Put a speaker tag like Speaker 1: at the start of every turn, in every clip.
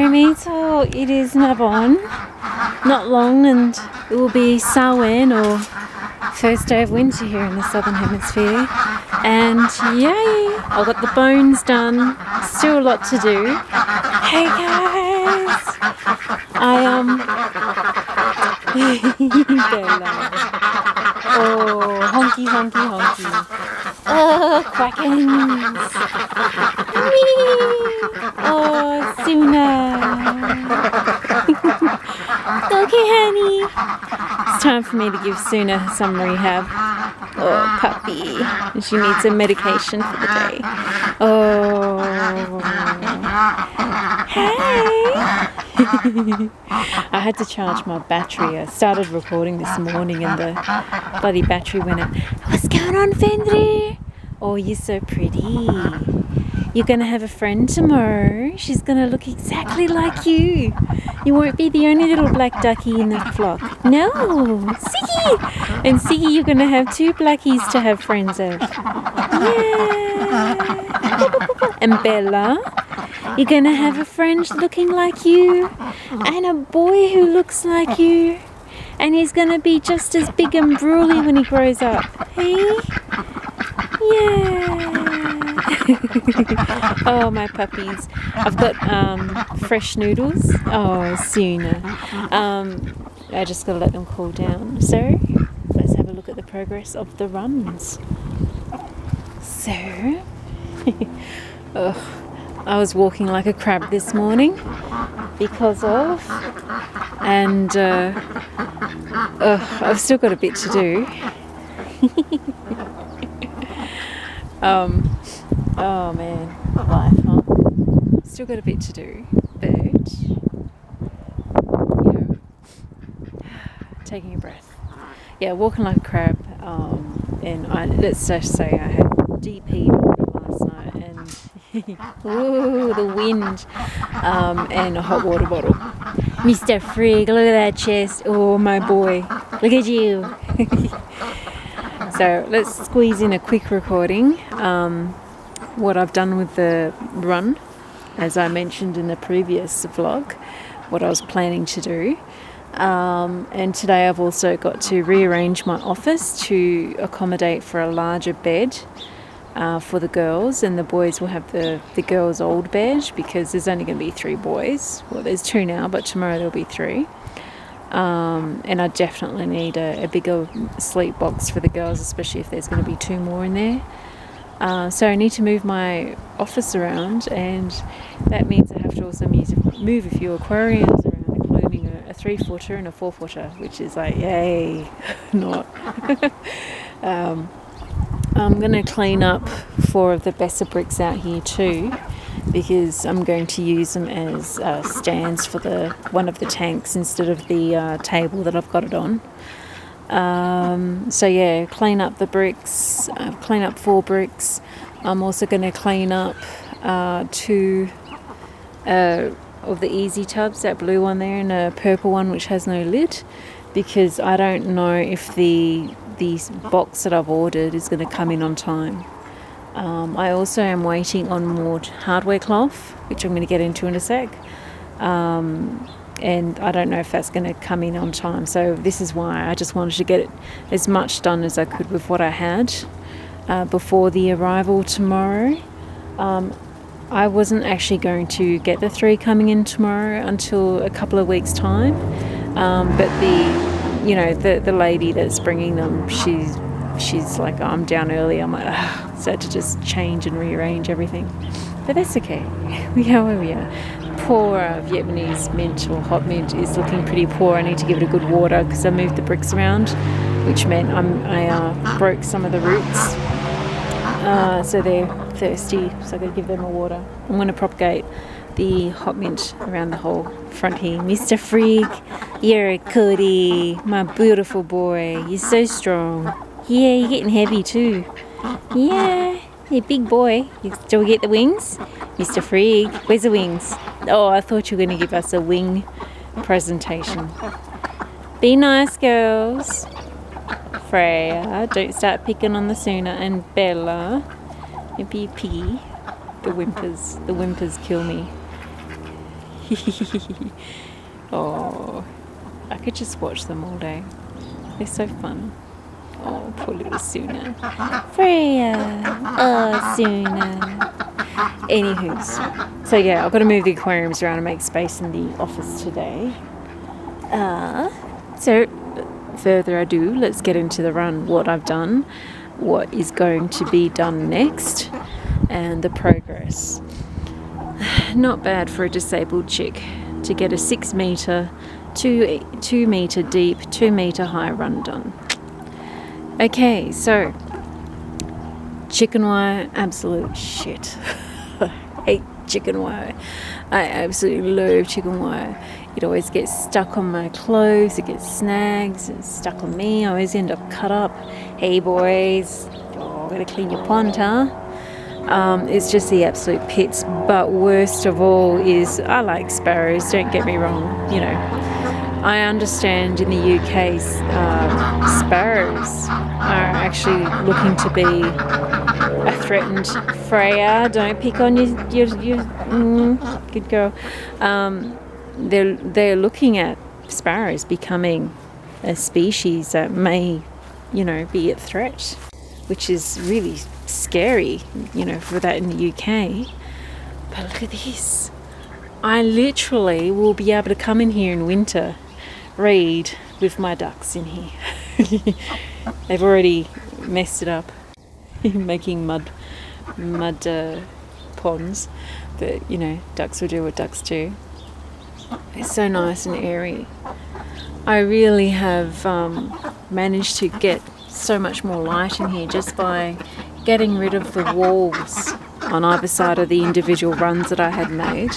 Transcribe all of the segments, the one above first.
Speaker 1: Mermaid's, it is Mabon. Not long and it will be Samhain, or first day of winter here in the southern hemisphere. And yay, I got the bones done. Still a lot to do. Hey guys, Bella. Oh, honky, honky, honky. Oh, quackins. Oh, Suna. Okay, honey. It's time for me to give Suna some rehab. Oh, puppy. She needs some medication for the day. Oh. Hey. I had to charge my battery. I started recording this morning and the bloody battery went out. What's going on, Fendry? Oh, you're so pretty. You're going to have a friend tomorrow. She's going to look exactly like you. You won't be the only little black ducky in the flock. No, Siggy! And Siggy, you're going to have 2 blackies to have friends of. Yeah! And Bella, you're going to have a friend looking like you. And a boy who looks like you. And he's going to be just as big and bruley when he grows up. Hey? Yeah! Oh, my puppies. I've got fresh noodles. Oh, sooner. I just got to let them cool down. So, let's have a look at the progress of the runs. So, I was walking like a crab this morning because of, and I've still got a bit to do. Oh man, life, huh? Still got a bit to do, but taking a breath. Yeah, walking like a crab. And let's just say I had deep heat on me last night, and ooh, the wind, and a hot water bottle. Mr. Frigg, look at that chest. Oh my boy, look at you. So let's squeeze in a quick recording. What I've done with the run, as I mentioned in the previous vlog, what I was planning to do. And today I've also got to rearrange my office to accommodate for a larger bed for the girls, and the boys will have the girls' old bed because there's only going to be 3 boys. Well, there's 2 now, but tomorrow there'll be 3. And I definitely need a bigger sleep box for the girls, especially if there's going to be 2 more in there. So I need to move my office around, and that means I have to also move a few aquariums around, including a 3-footer and a 4-footer, which is like, yay, not. I'm going to clean up 4 of the Besser bricks out here too, because I'm going to use them as stands for one of the tanks instead of the table that I've got it on. So yeah, clean up the bricks, clean up 4 bricks. I'm also going to clean up 2 of the easy tubs, that blue one there and a purple one which has no lid, because I don't know if the box that I've ordered is going to come in on time. I also am waiting on more hardware cloth, which I'm going to get into in a sec. And I don't know if that's going to come in on time. So this is why I just wanted to get as much done as I could with what I had before the arrival tomorrow. I wasn't actually going to get the 3 coming in tomorrow until a couple of weeks' time. But the lady that's bringing them, she's like, I'm down early. I'm like, so I had to just change and rearrange everything. But that's okay. We are where we are. Poor Vietnamese mint or hot mint is looking pretty poor. I need to give it a good water because I moved the bricks around, which meant I broke some of the roots. So they're thirsty, so I've got to give them a water. I'm going to propagate the hot mint around the whole front here. Mr. Frigg, you're a cutie, my beautiful boy. You're so strong. Yeah, you're getting heavy too. Yeah, you're a big boy. Do we get the wings? Mr. Frigg, where's the wings? Oh, I thought you were going to give us a wing presentation. Be nice, girls. Freya, don't start picking on the Suna, and Bella, you be piggy. The whimpers kill me. Oh, I could just watch them all day. They're so fun. Oh, poor little Suna. Freya! Oh, Suna. Anywho's. So yeah, I've got to move the aquariums around and make space in the office today. So, further ado, let's get into the run. What I've done, what is going to be done next, and the progress. Not bad for a disabled chick to get a 6 metre, 2 metre deep, 2 metre high run done. Okay, so chicken wire, absolute shit. I hate chicken wire. I absolutely loathe chicken wire. It always gets stuck on my clothes, it gets snags, it's stuck on me, I always end up cut up. Hey boys, oh, gotta clean your pond, huh? It's just the absolute pits. But worst of all is I like sparrows, don't get me wrong, you know. I understand in the UK sparrows are actually looking to be a threatened. Freya, don't pick on your good girl. They're looking at sparrows becoming a species that may, you know, be a threat, which is really scary, you know, for that in the UK. But look at this. I literally will be able to come in here in winter, read with my ducks in here. They've already messed it up, making mud ponds, but you know, ducks will do what ducks do. It's so nice and airy. I really have managed to get so much more light in here just by getting rid of the walls on either side of the individual runs that I had made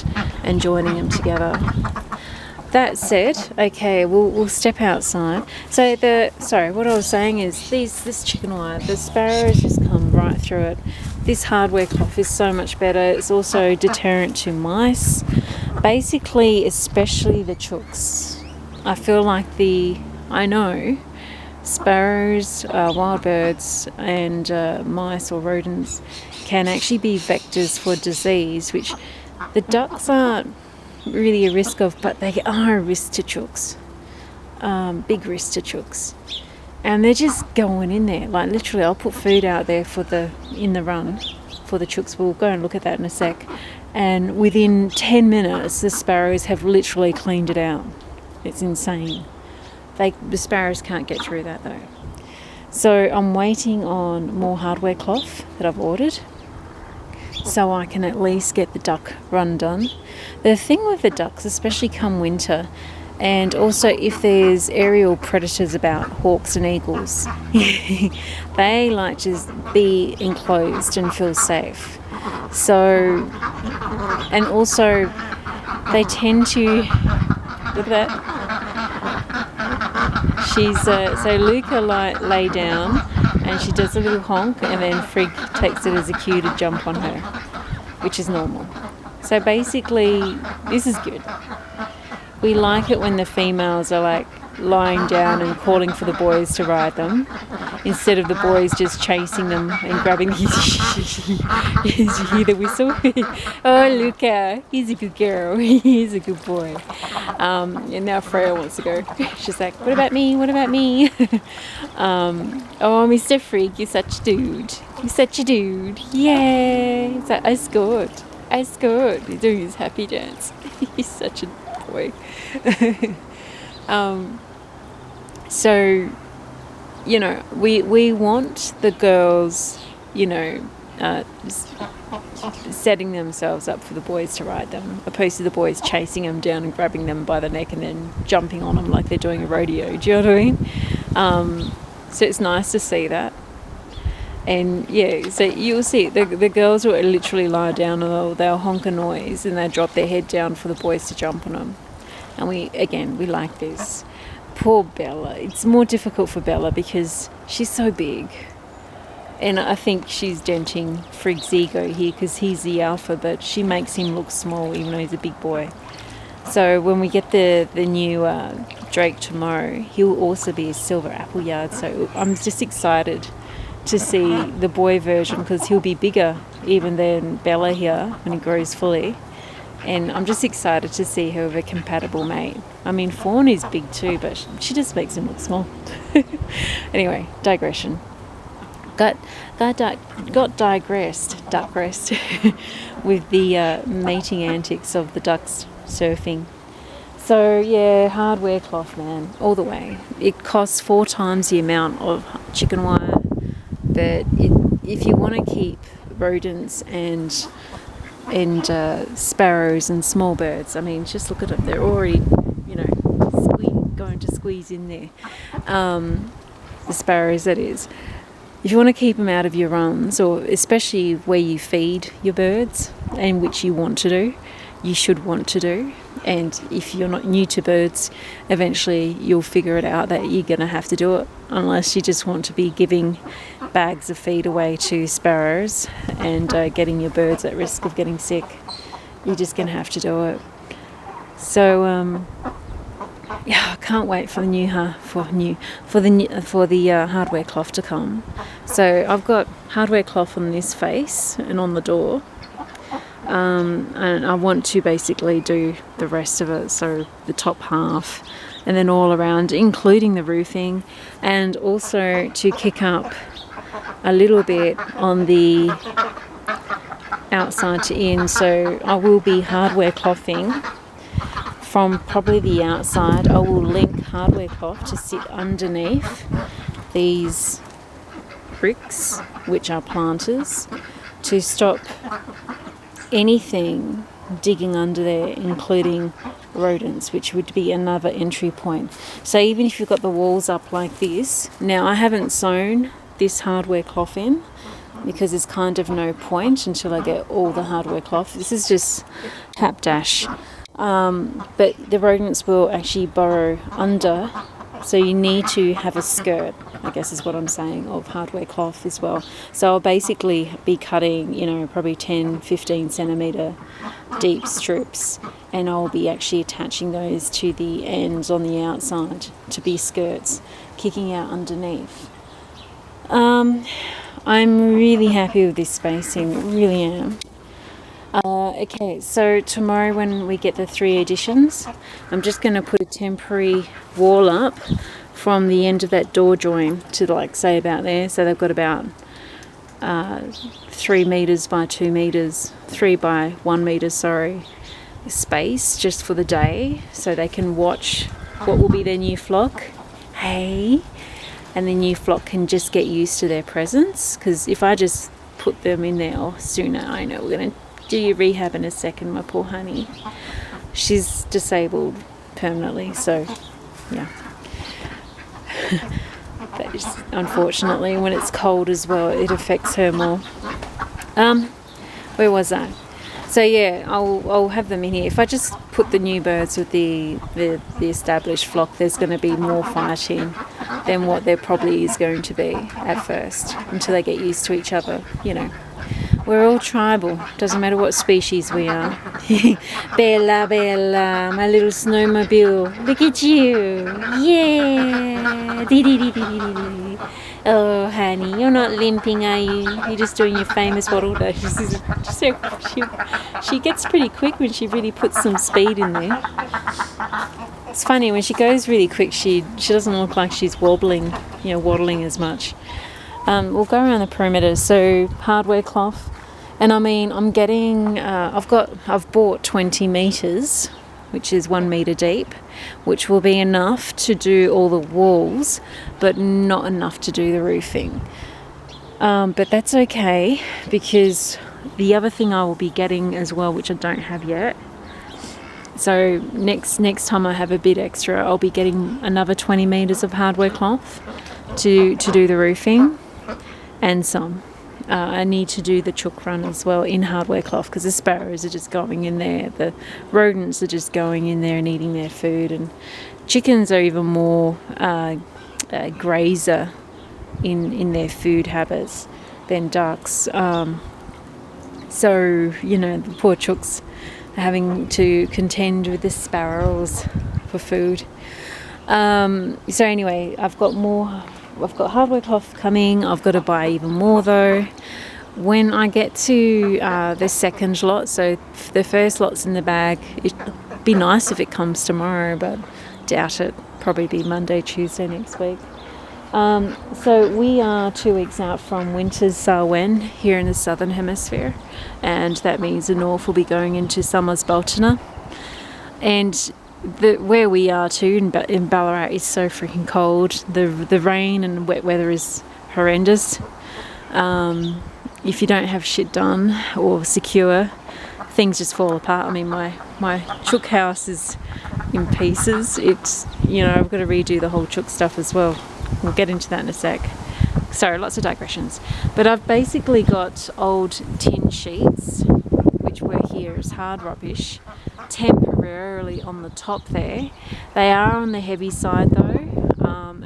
Speaker 1: and joining them together. That said, okay, we'll step outside. So what I was saying is this chicken wire, the sparrows just come right through it. This hardware cloth is so much better. It's also deterrent to mice. Basically, especially the chooks. I feel like I know sparrows, wild birds and mice or rodents can actually be vectors for disease, which the ducks aren't really a risk of, but they are a risk to chooks. Big risk to chooks. And they're just going in there. Like literally, I'll put food out there in the run for the chooks. We'll go and look at that in a sec. And within 10 minutes, the sparrows have literally cleaned it out. It's insane. The sparrows can't get through that though. So I'm waiting on more hardware cloth that I've ordered, so I can at least get the duck run done. The thing with the ducks, especially come winter, and also if there's aerial predators about, hawks and eagles, they like to be enclosed and feel safe. So, and also they tend to, look at that. She's so Luca lay down and she does a little honk, and then Frigg takes it as a cue to jump on her, which is normal. So basically, this is good. We like it when the females are like lying down and calling for the boys to ride them, instead of the boys just chasing them and grabbing. Did you hear the whistle? Oh, Luca, he's a good girl. He's a good boy. And now Freya wants to go. She's like, what about me? What about me? Oh, Mr. Frigg, you're such a dude. You're such a dude. Yay. It's like, I scored. He's doing his happy dance. He's such a boy. So, you know, we want the girls, you know, setting themselves up for the boys to ride them, opposed to the boys chasing them down and grabbing them by the neck and then jumping on them like they're doing a rodeo. Do you know what I mean? So it's nice to see that. And yeah, so you'll see the girls will literally lie down and they'll honk a noise and they'll drop their head down for the boys to jump on them. And we like this. Poor Bella. It's more difficult for Bella because she's so big. And I think she's denting Frigg's ego here because he's the alpha, but she makes him look small even though he's a big boy. So when we get the new Drake tomorrow, he'll also be a silver appleyard. So I'm just excited to see the boy version because he'll be bigger even than Bella here when he grows fully. and I'm just excited to see her with a compatible mate. I mean, Fawn is big too, but she just makes him look small. Anyway, digression. Got digressed with the mating antics of the ducks surfing. So yeah, hardware cloth, man, all the way. It costs 4 times the amount of chicken wire, but if you want to keep rodents and sparrows and small birds, I mean, just look at them. They're already, going to squeeze in there. The sparrows, that is. If you want to keep them out of your runs, or especially where you feed your birds, and which you want to do, you should want to do. And if you're not new to birds, eventually you'll figure it out that you're going to have to do it, unless you just want to be giving bags of feed away to sparrows and getting your birds at risk of getting sick. You're just going to have to do it. So I can't wait for the hardware cloth to come. So I've got hardware cloth on this face and on the door. And I want to basically do the rest of it, so the top half and then all around, including the roofing, and also to kick up a little bit on the outside to in. So I will be hardware clothing from probably the outside. I will link hardware cloth to sit underneath these bricks, which are planters, to stop anything digging under there, including rodents, which would be another entry point. So even if you've got the walls up like this, now I haven't sewn this hardware cloth in because there's kind of no point until I get all the hardware cloth. This is just hapdash, but the rodents will actually burrow under, so you need to have a skirt, I guess is what I'm saying, of hardware cloth as well. So I'll basically be cutting, probably 10-15 centimetre deep strips, and I'll be actually attaching those to the ends on the outside to be skirts kicking out underneath. I'm really happy with this spacing, really am. Okay, so tomorrow when we get the 3 editions, I'm just going to put a temporary wall up from the end of that door join to say about there. So they've got about 3 metres by 2 metres, 3 by 1 metre, space just for the day, so they can watch what will be their new flock. Hey, and the new flock can just get used to their presence, because if I just put them in there sooner, I know we're going to do your rehab in a second, my poor honey. She's disabled permanently, so yeah. That is, unfortunately, when it's cold as well, it affects her more. Where was I? So yeah, I'll have them in here. If I just put the new birds with the established flock, there's going to be more fighting than what there probably is going to be at first, until they get used to each other, We're all tribal, doesn't matter what species we are. Bella, Bella, my little snowmobile, look at you, yeah, dee-dee-dee-dee-dee-dee. Oh honey, you're not limping, are you? You're just doing your famous waddle dash. She gets pretty quick when she really puts some speed in there. It's funny, when she goes really quick, she doesn't look like she's waddling as much. We'll go around the perimeter. So hardware cloth, and I mean, I'm getting. I've bought 20 meters, which is 1 meter deep, which will be enough to do all the walls, but not enough to do the roofing. But that's okay, because the other thing I will be getting as well, which I don't have yet. So next time I have a bit extra, I'll be getting another 20 meters of hardware cloth to do the roofing. And some. I need to do the chook run as well in hardware cloth, because the sparrows are just going in there, the rodents are just going in there and eating their food, and chickens are even more grazer in their food habits than ducks. So the poor chooks are having to contend with the sparrows for food. So anyway, I've got hardware cloth coming. I've got to buy even more though. when I get to the second lot, so the first lot's in the bag, it'd be nice if it comes tomorrow, but doubt it. Probably be Monday, Tuesday next week. So we are 2 weeks out from winter's Samhain here in the southern hemisphere, and that means the north will be going into summer's Baltana. And where we are too in Ballarat is so freaking cold. The rain and wet weather is horrendous. If you don't have shit done or secure, things just fall apart. I mean, my chook house is in pieces. It's, I've got to redo the whole chook stuff as well. We'll get into that in a sec. Sorry, lots of digressions. But I've basically got old tin sheets, which were here as hard rubbish, temporarily on the top there. They are on the heavy side though.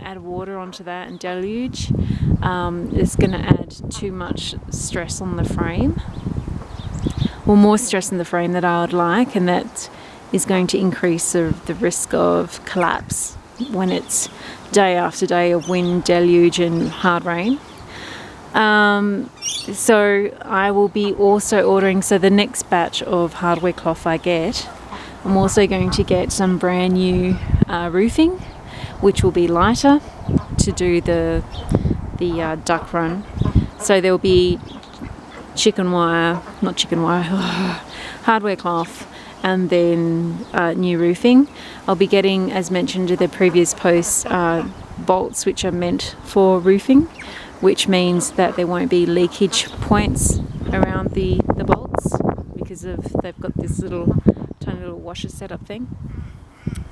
Speaker 1: Add water onto that and deluge. It's going to add too much stress on the frame. Well, more stress on the frame than I would like, and that is going to increase the risk of collapse when it's day after day of wind, deluge and hard rain. So I will be also ordering, so the next batch of hardware cloth I get, I'm also going to get some brand new roofing, which will be lighter to do the duck run. So there'll be hardware cloth, and then new roofing. I'll be getting, as mentioned in the previous post, bolts which are meant for roofing, which means that there won't be leakage points around the bolts because they've got this tiny little washer setup thing.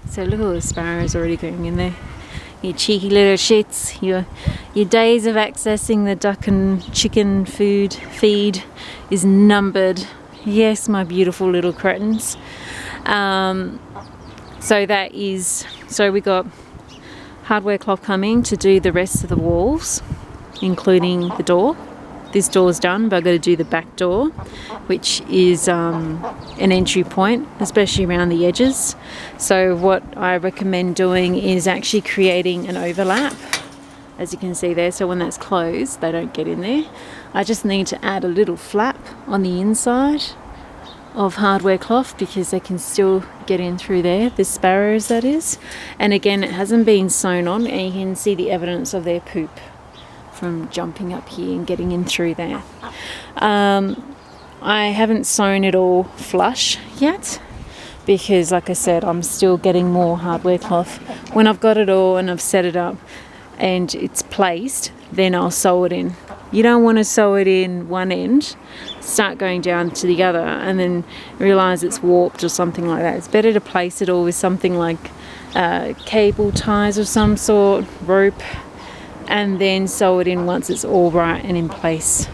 Speaker 1: So look at all the sparrows already going in there. You cheeky little shits. Your days of accessing the duck and chicken feed is numbered. Yes, my beautiful little cretins. So we got hardware cloth coming to do the rest of the walls, including the door. This door's done, but I've got to do the back door, which is an entry point, especially around the edges. So what I recommend doing is actually creating an overlap, as you can see there. So when that's closed, they don't get in there. I just need to add a little flap on the inside of hardware cloth because they can still get in through there, the sparrows that is. And again, it hasn't been sewn on, and you can see the evidence of their poop from jumping up here and getting in through there. I haven't sewn it all flush yet because, like I said, I'm still getting more hardware cloth. When I've got it all and I've set it up and it's placed, then I'll sew it in. You don't want to sew it in one end, start going down to the other, and then realise it's warped or something like that. It's better to place it all with something like cable ties of some sort, rope, and then sew it in once it's all right and in place.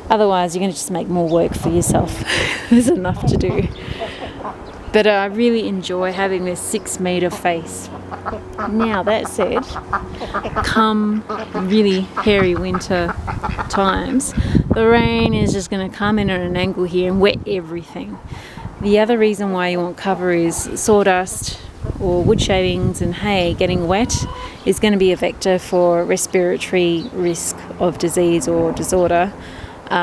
Speaker 1: Otherwise, you're going to just make more work for yourself. There's enough to do. But I really enjoy having this 6 metre face. Now, that said, come really hairy winter times, the rain is just going to come in at an angle here and wet everything. The other reason why you want cover is sawdust or wood shavings and hay getting wet is going to be a vector for respiratory risk of disease or disorder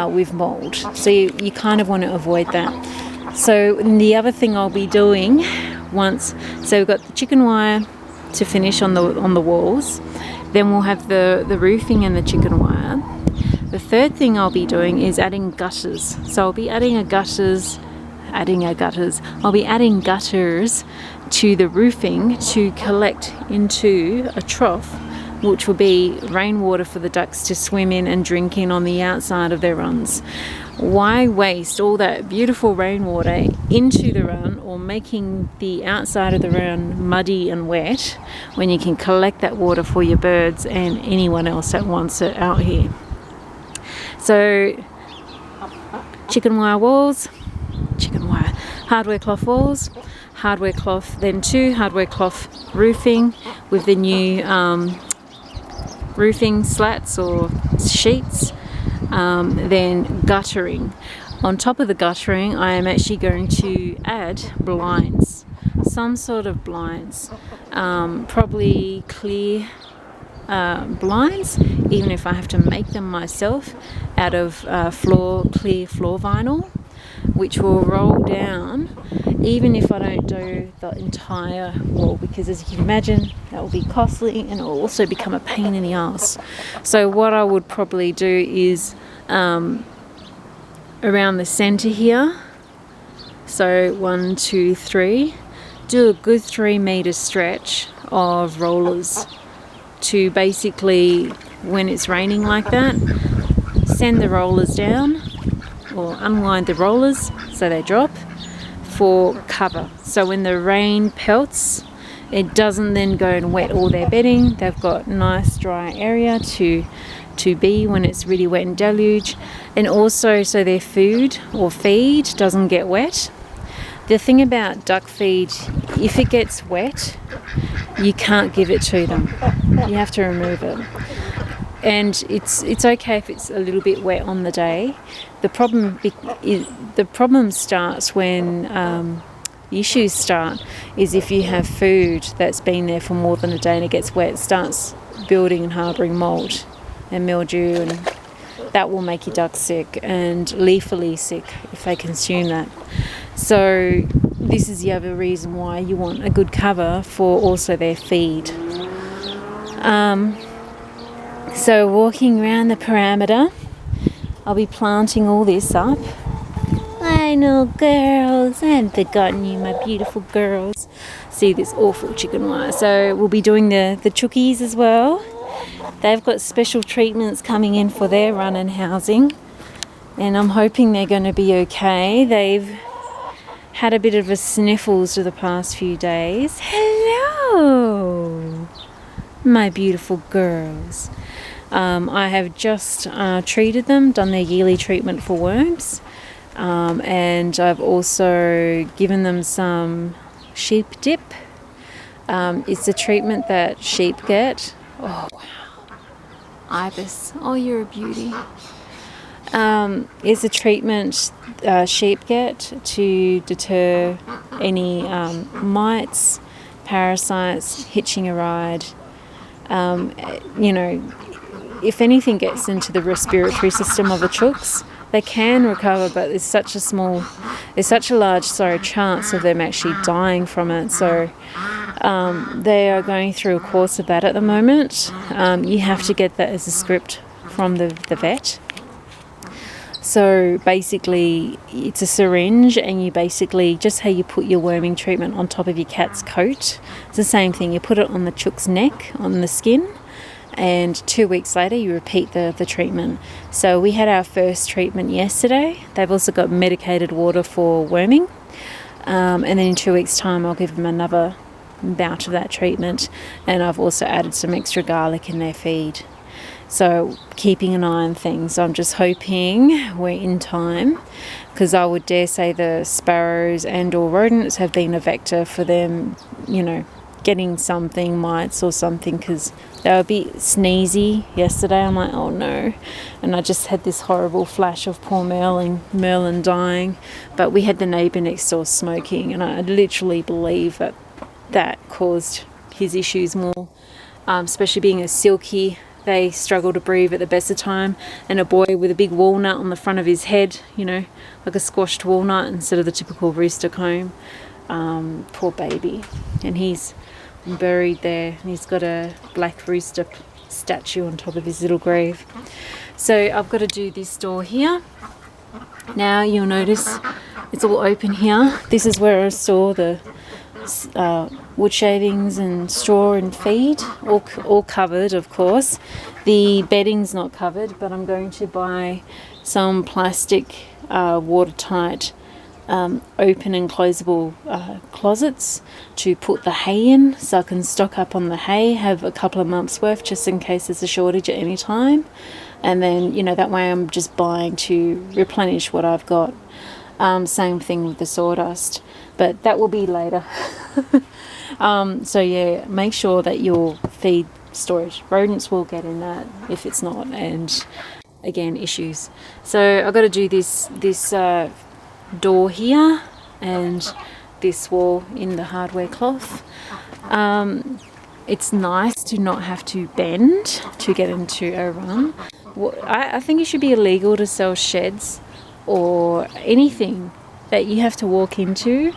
Speaker 1: with mould. So you kind of want to avoid that. So the other thing I'll be doing so we've got the chicken wire to finish on the walls, then we'll have the roofing and the chicken wire. The third thing I'll be doing is adding gutters. So I'll be adding gutters to the roofing to collect into a trough, which will be rainwater for the ducks to swim in and drink in on the outside of their runs. Why waste all that beautiful rainwater into the run or making the outside of the run muddy and wet when you can collect that water for your birds and anyone else that wants it out here? So chicken wire walls, hardware cloth walls, hardware cloth, then 2 hardware cloth roofing with the new roofing slats or sheets, then guttering. On top of the guttering, I am actually going to add blinds, some sort of blinds, probably clear blinds, even if I have to make them myself, out of clear floor vinyl, which will roll down even if I don't do the entire wall, because as you can imagine, that will be costly and it will also become a pain in the ass. So what I would probably do is around the center here, so 1, 2, 3, do a good 3 meter stretch of rollers to basically, when it's raining like that, send the rollers down or unwind the rollers so they drop for cover. So when the rain pelts, it doesn't then go and wet all their bedding. They've got nice dry area to be when it's really wet and deluge, and also so their food or feed doesn't get wet. The thing about duck feed, if it gets wet, you can't give it to them. You have to remove it. And it's okay if it's a little bit wet on the day. The problem starts when the issues start is if you have food that's been there for more than a day and it gets wet, it starts building and harbouring mould and mildew, and that will make your ducks sick and lethally sick if they consume that. So this is the other reason why you want a good cover for also their feed. So walking around the perimeter, I'll be planting all this up. I know, girls, I haven't forgotten you, my beautiful girls. See this awful chicken wire. So we'll be doing the chookies as well. They've got special treatments coming in for their run and housing, and I'm hoping they're going to be okay. They've had a bit of a sniffles for the past few days. Hello, my beautiful girls. I have just treated them, done their yearly treatment for worms, and I've also given them some sheep dip. It's a treatment that sheep get. Oh wow, Ibis, oh you're a beauty. It's a treatment sheep get to deter any mites, parasites, hitching a ride. If anything gets into the respiratory system of the chooks, they can recover, but there's such a large chance of them actually dying from it. So they are going through a course of that at the moment. You have to get that as a script from the vet. So basically it's a syringe, and you basically, just how you put your worming treatment on top of your cat's coat, it's the same thing. You put it on the chook's neck, on the skin, and 2 weeks later you repeat the treatment. So we had our first treatment yesterday. They've also got medicated water for worming, and then in 2 weeks time I'll give them another bout of that treatment, and I've also added some extra garlic in their feed. So keeping an eye on things. I'm just hoping we're in time, because I would dare say the sparrows and or rodents have been a vector for them, getting something, mites or something, because they were a bit sneezy yesterday. I'm like, oh no. And I just had this horrible flash of poor Merlin dying. But we had the neighbour next door smoking, and I literally believe that caused his issues more, especially being a silky. They struggle to breathe at the best of time, and a boy with a big walnut on the front of his head, like a squashed walnut instead of the typical rooster comb. Poor baby. And he's buried there, and he's got a black rooster statue on top of his little grave. So I've got to do this door here. Now you'll notice it's all open here. This is where I store the wood shavings and straw and feed, all covered, of course. The bedding's not covered, but I'm going to buy some plastic watertight open and closable closets to put the hay in, so I can stock up on the hay, have a couple of months worth just in case there's a shortage at any time, and then that way I'm just buying to replenish what I've got. Same thing with the sawdust, but that will be later. So yeah, make sure that your feed storage, rodents will get in that if it's not, and again, issues. So I've got to do this door here and this wall in the hardware cloth. It's nice to not have to bend to get into a run, I think it should be illegal to sell sheds or anything that you have to walk into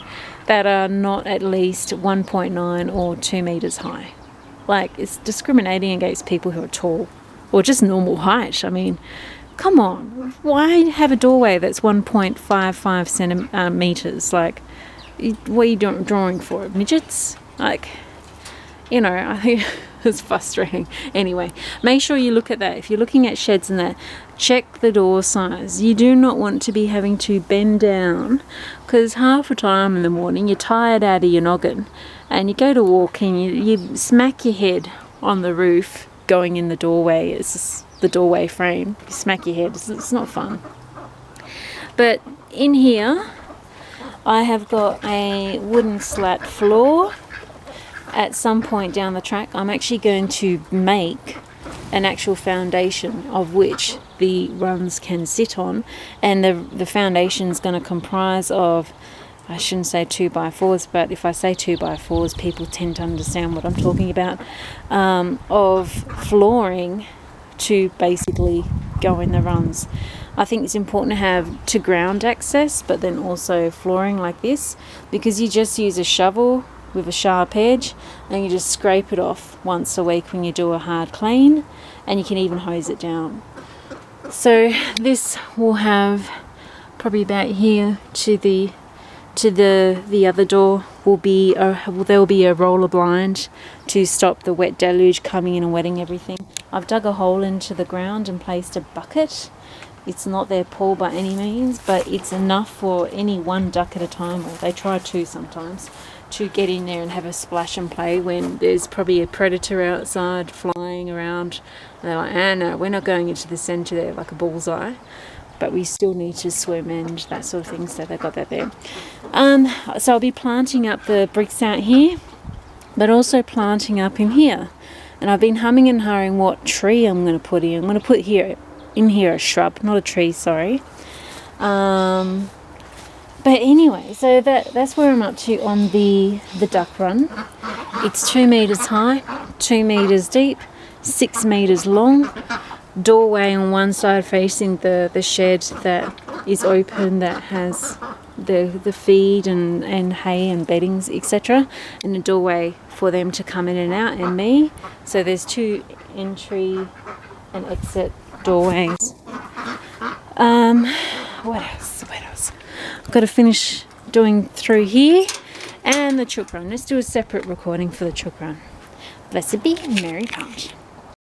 Speaker 1: that are not at least 1.9 or 2 meters high. Like, it's discriminating against people who are tall or just normal height. I mean, come on, why have a doorway that's 1.55 centimeters? Like, what are you drawing for? Midgets? Like, you know, I think it's frustrating. Anyway, make sure you look at that. If you're looking at sheds and that, check the door size. You do not want to be having to bend down, because half the time in the morning you're tired out of your noggin and you go to walk and you smack your head on the roof going in the doorway. It's just the doorway frame. You smack your head. It's not fun. But in here I have got a wooden slat floor. At some point down the track, I'm actually going to make an actual foundation of which the runs can sit on, and the foundation is going to comprise of, I shouldn't say 2x4s, but if I say 2x4s, people tend to understand what I'm talking about, of flooring to basically go in the runs. I think it's important to have to ground access, but then also flooring like this, because you just use a shovel with a sharp edge and you just scrape it off once a week when you do a hard clean, and you can even hose it down. So this will have probably about here to the other door will be there will be a roller blind to stop the wet deluge coming in and wetting everything. I've dug a hole into the ground and placed a bucket. It's not their pool by any means, but it's enough for any one duck at a time, or they try two sometimes, to get in there and have a splash and play when there's probably a predator outside flying around. And they're like, no, we're not going into the centre there like a bullseye, but we still need to swim and that sort of thing, so they've got that there. So I'll be planting up the bricks out here, but also planting up in here. And I've been humming and hawing what tree I'm going to put in. I'm going to put in here a shrub, not a tree, sorry. But anyway, so that's where I'm up to on the duck run. It's 2 meters high, 2 meters deep, 6 meters long. Doorway on one side facing the shed that is open, that has the feed and hay and beddings, etc. And a doorway for them to come in and out, and me. So there's 2 entry and exit doorways. What else? I've got to finish doing through here and the chook run. Let's do a separate recording for the chook run. Blessed be Mary Pouch.